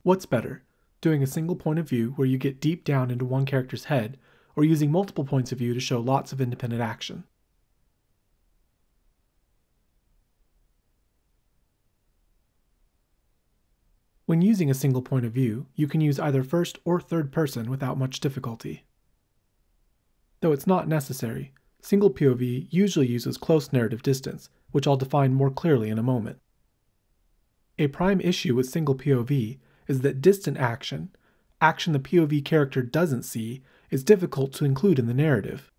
What's better, doing a single point of view where you get deep down into one character's head, or using multiple points of view to show lots of independent action? When using a single point of view, you can use either first or third person without much difficulty. Though it's not necessary, single POV usually uses close narrative distance, which I'll define more clearly in a moment. A prime issue with single POV is that distant action the POV character doesn't see, is difficult to include in the narrative.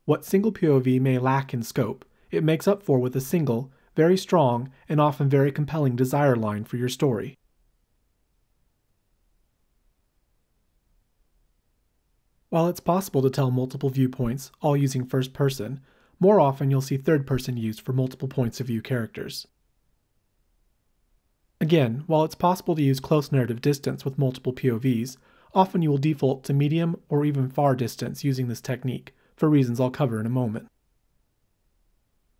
What single POV may lack in scope, it makes up for with a single, very strong, and often very compelling desire line for your story. While it's possible to tell multiple viewpoints, all using first person, more often you'll see third person used for multiple points of view characters. Again, while it's possible to use close narrative distance with multiple POVs, often you will default to medium or even far distance using this technique, for reasons I'll cover in a moment.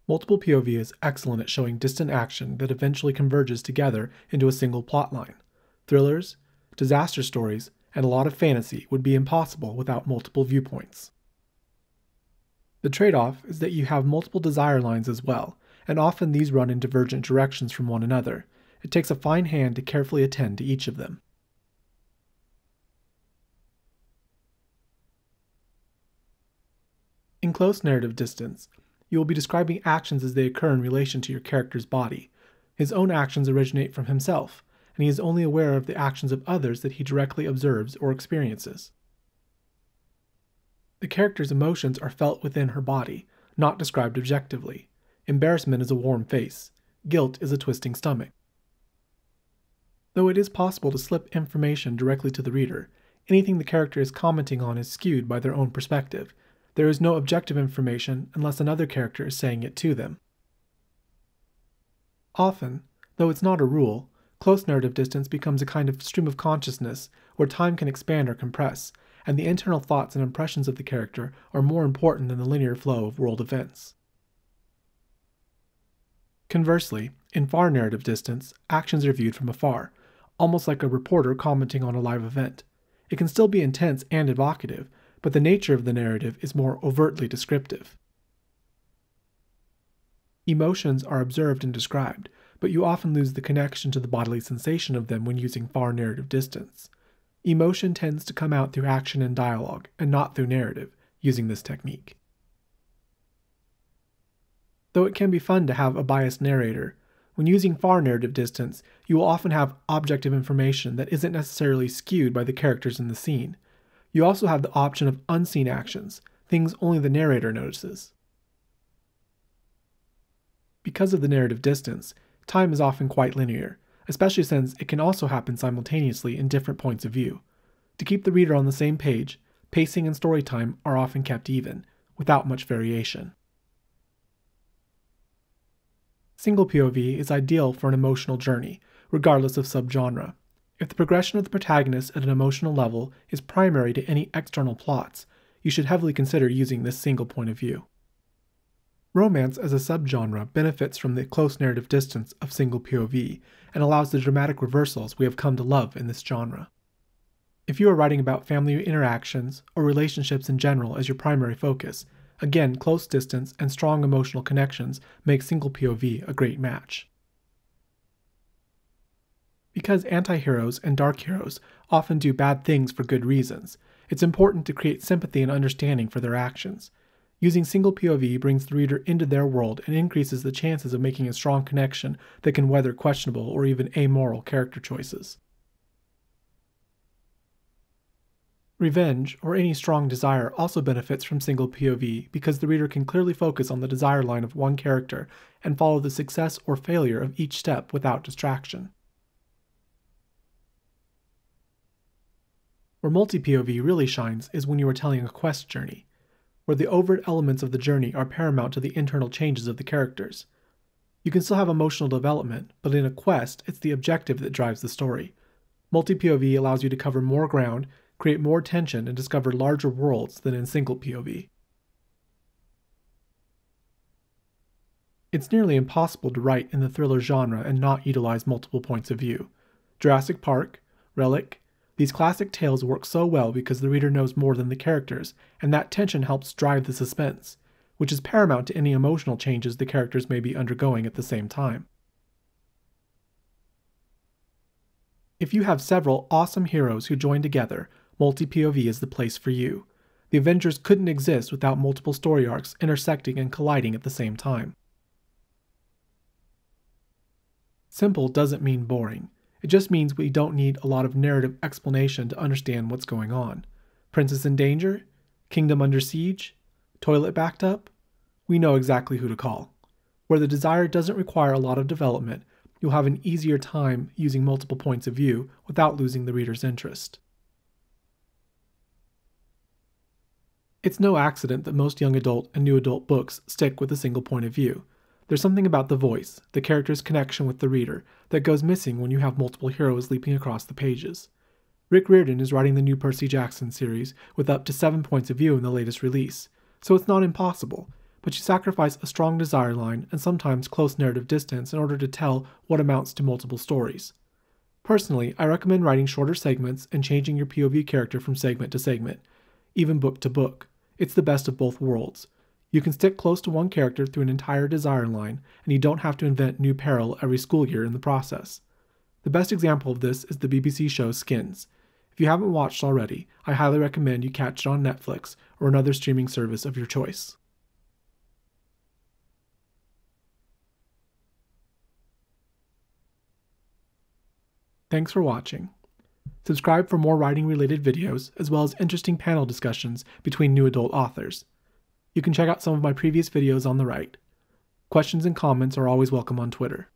Multiple POV is excellent at showing distant action that eventually converges together into a single plotline. Thrillers, disaster stories, and a lot of fantasy would be impossible without multiple viewpoints. The trade-off is that you have multiple desire lines as well, and often these run in divergent directions from one another. It takes a fine hand to carefully attend to each of them. In close narrative distance, you will be describing actions as they occur in relation to your character's body. His own actions originate from himself, and he is only aware of the actions of others that he directly observes or experiences. The character's emotions are felt within her body, not described objectively. Embarrassment is a warm face. Guilt is a twisting stomach. Though it is possible to slip information directly to the reader, anything the character is commenting on is skewed by their own perspective. There is no objective information unless another character is saying it to them. Often, though it's not a rule, close narrative distance becomes a kind of stream of consciousness where time can expand or compress, and the internal thoughts and impressions of the character are more important than the linear flow of world events. Conversely, in far narrative distance, actions are viewed from afar, almost like a reporter commenting on a live event. It can still be intense and evocative, but the nature of the narrative is more overtly descriptive. Emotions are observed and described, but you often lose the connection to the bodily sensation of them when using far narrative distance. Emotion tends to come out through action and dialogue, and not through narrative, using this technique. Though it can be fun to have a biased narrator, when using far narrative distance, you will often have objective information that isn't necessarily skewed by the characters in the scene. You also have the option of unseen actions, things only the narrator notices. Because of the narrative distance, time is often quite linear, especially since it can also happen simultaneously in different points of view. To keep the reader on the same page, pacing and story time are often kept even, without much variation. Single POV is ideal for an emotional journey, regardless of subgenre. If the progression of the protagonist at an emotional level is primary to any external plots, you should heavily consider using this single point of view. Romance as a subgenre benefits from the close narrative distance of single POV and allows the dramatic reversals we have come to love in this genre. If you are writing about family interactions or relationships in general as your primary focus, again, close distance and strong emotional connections make single POV a great match. Because anti-heroes and dark heroes often do bad things for good reasons, it's important to create sympathy and understanding for their actions. Using single POV brings the reader into their world and increases the chances of making a strong connection that can weather questionable or even amoral character choices. Revenge, or any strong desire, also benefits from single POV because the reader can clearly focus on the desire line of one character and follow the success or failure of each step without distraction. Where multi-POV really shines is when you are telling a quest journey, where the overt elements of the journey are paramount to the internal changes of the characters. You can still have emotional development, but in a quest, it's the objective that drives the story. Multi-POV allows you to cover more ground, create more tension, and discover larger worlds than in single POV. It's nearly impossible to write in the thriller genre and not utilize multiple points of view. Jurassic Park, Relic. These classic tales work so well because the reader knows more than the characters, and that tension helps drive the suspense, which is paramount to any emotional changes the characters may be undergoing at the same time. If you have several awesome heroes who join together, multi-POV is the place for you. The Avengers couldn't exist without multiple story arcs intersecting and colliding at the same time. Simple doesn't mean boring. It just means we don't need a lot of narrative explanation to understand what's going on. Princess in danger? Kingdom under siege? Toilet backed up? We know exactly who to call. Where the desire doesn't require a lot of development, you'll have an easier time using multiple points of view without losing the reader's interest. It's no accident that most young adult and new adult books stick with a single point of view. There's something about the voice, the character's connection with the reader, that goes missing when you have multiple heroes leaping across the pages. Rick Riordan is writing the new Percy Jackson series with up to 7 points of view in the latest release, so it's not impossible, but you sacrifice a strong desire line and sometimes close narrative distance in order to tell what amounts to multiple stories. Personally, I recommend writing shorter segments and changing your POV character from segment to segment, even book to book. It's the best of both worlds. You can stick close to one character through an entire desire line, and you don't have to invent new peril every school year in the process. The best example of this is the BBC show Skins. If you haven't watched already, I highly recommend you catch it on Netflix or another streaming service of your choice. Thanks for watching. Subscribe for more writing-related videos, as well as interesting panel discussions between new adult authors. You can check out some of my previous videos on the right. Questions and comments are always welcome on Twitter.